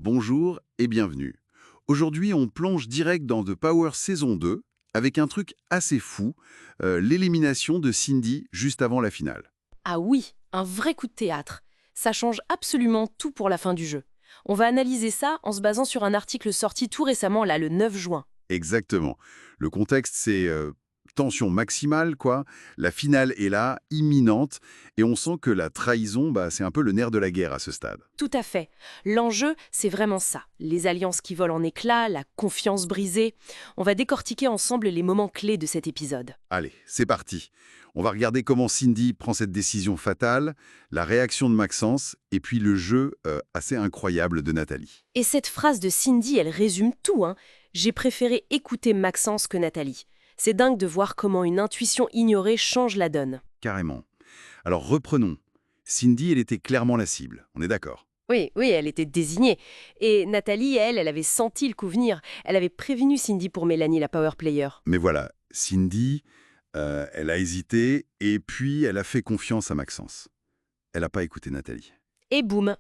Bonjour et bienvenue. Aujourd'hui, on plonge direct dans The Power saison 2 avec un truc assez fou, l'élimination de Cindy juste avant la finale. Ah oui, un vrai coup de théâtre. Ça change absolument tout pour la fin du jeu. On va analyser ça en se basant sur un article sorti tout récemment, là, le 9 juin. Exactement. Le contexte, c'est tension maximale, quoi. La finale est là, imminente, et on sent que la trahison, c'est un peu le nerf de la guerre à ce stade. Tout à fait. L'enjeu, c'est vraiment ça. Les alliances qui volent en éclats, la confiance brisée. On va décortiquer ensemble les moments clés de cet épisode. Allez, c'est parti. On va regarder comment Cindy prend cette décision fatale, la réaction de Maxence, et puis le jeu assez incroyable de Nathalie. Et cette phrase de Cindy, elle résume tout, hein. J'ai préféré écouter Maxence que Nathalie. C'est dingue de voir comment une intuition ignorée change la donne. Carrément. Alors reprenons. Cindy, elle était clairement la cible, on est d'accord. Oui, oui, elle était désignée. Et Nathalie, elle avait senti le coup venir. Elle avait prévenu Cindy pour Mélanie, la power player. Mais voilà, Cindy, elle a hésité, et puis elle a fait confiance à Maxence. Elle n'a pas écouté Nathalie. Et boum,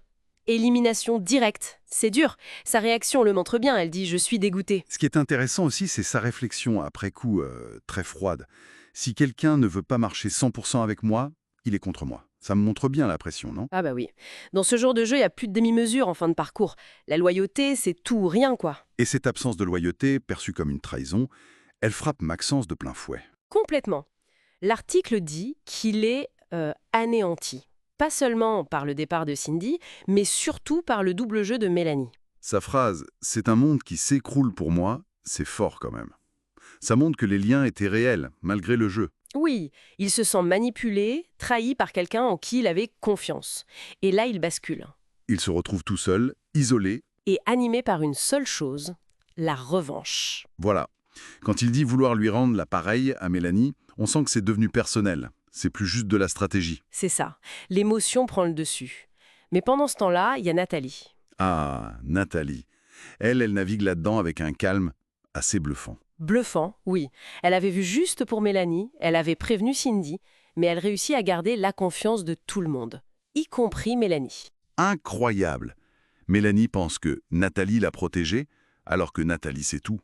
élimination directe. C'est dur. Sa réaction le montre bien. Elle dit « je suis dégoûtée Ce qui est intéressant aussi, c'est sa réflexion après coup, très froide. Si quelqu'un ne veut pas marcher 100% avec moi, il est contre moi. Ça me montre bien la pression, non ?» Ah bah oui. Dans ce genre de jeu, il n'y a plus de demi-mesure en fin de parcours. La loyauté, c'est tout ou rien, quoi. Et cette absence de loyauté, perçue comme une trahison, elle frappe Maxence de plein fouet. Complètement. L'article dit qu'il est anéanti. Pas seulement par le départ de Cindy, mais surtout par le double jeu de Mélanie. Sa phrase « c'est un monde qui s'écroule pour moi », c'est fort quand même. Ça montre que les liens étaient réels, malgré le jeu. Oui, il se sent manipulé, trahi par quelqu'un en qui il avait confiance. Et là, il bascule. Il se retrouve tout seul, isolé. Et animé par une seule chose, la revanche. Voilà. Quand il dit vouloir lui rendre la pareille à Mélanie, on sent que c'est devenu personnel. C'est plus juste de la stratégie. C'est ça. L'émotion prend le dessus. Mais pendant ce temps-là, il y a Nathalie. Ah, Nathalie. Elle navigue là-dedans avec un calme assez bluffant. Bluffant, oui. Elle avait vu juste pour Mélanie, elle avait prévenu Cindy, mais elle réussit à garder la confiance de tout le monde, y compris Mélanie. Incroyable. Mélanie pense que Nathalie l'a protégée, alors que Nathalie sait tout.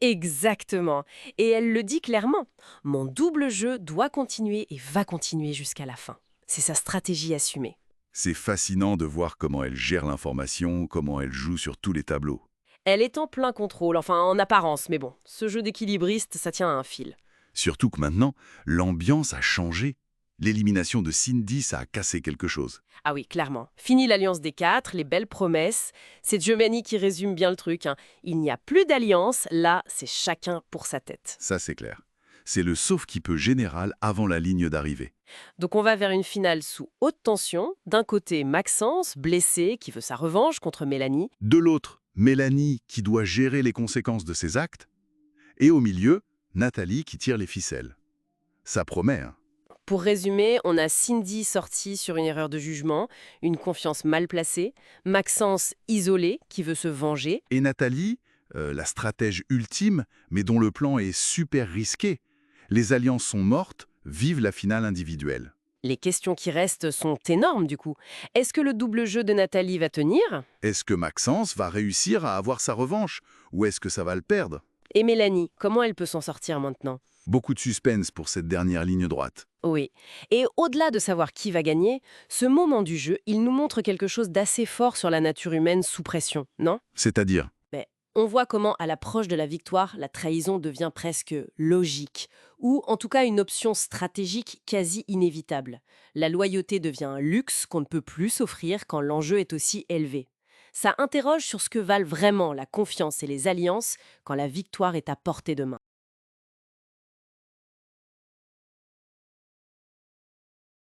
Exactement. Et elle le dit clairement. Mon double jeu doit continuer et va continuer jusqu'à la fin. C'est sa stratégie assumée. C'est fascinant de voir comment elle gère l'information, comment elle joue sur tous les tableaux. Elle est en plein contrôle, enfin en apparence, mais bon, ce jeu d'équilibriste, ça tient à un fil. Surtout que maintenant, l'ambiance a changé. L'élimination de Cindy, ça a cassé quelque chose. Ah oui, clairement. Fini l'alliance des quatre, les belles promesses. C'est Giovanni qui résume bien le truc, hein. Il n'y a plus d'alliance, là, c'est chacun pour sa tête. Ça, c'est clair. C'est le sauf-qui-peut général avant la ligne d'arrivée. Donc on va vers une finale sous haute tension. D'un côté, Maxence, blessé, qui veut sa revanche contre Mélanie. De l'autre, Mélanie qui doit gérer les conséquences de ses actes. Et au milieu, Nathalie qui tire les ficelles. Ça promet, hein. Pour résumer, on a Cindy sortie sur une erreur de jugement, une confiance mal placée, Maxence isolé, qui veut se venger. Et Nathalie, la stratège ultime, mais dont le plan est super risqué. Les alliances sont mortes, vive la finale individuelle. Les questions qui restent sont énormes du coup. Est-ce que le double jeu de Nathalie va tenir? Est-ce que Maxence va réussir à avoir sa revanche? Ou est-ce que ça va le perdre? Et Mélanie, comment elle peut s'en sortir maintenant? Beaucoup de suspense pour cette dernière ligne droite. Oui. Et au-delà de savoir qui va gagner, ce moment du jeu, il nous montre quelque chose d'assez fort sur la nature humaine sous pression, non? C'est-à-dire, Mais on voit comment, à l'approche de la victoire, la trahison devient presque logique, ou en tout cas une option stratégique quasi inévitable. La loyauté devient un luxe qu'on ne peut plus s'offrir quand l'enjeu est aussi élevé. Ça interroge sur ce que valent vraiment la confiance et les alliances quand la victoire est à portée de main.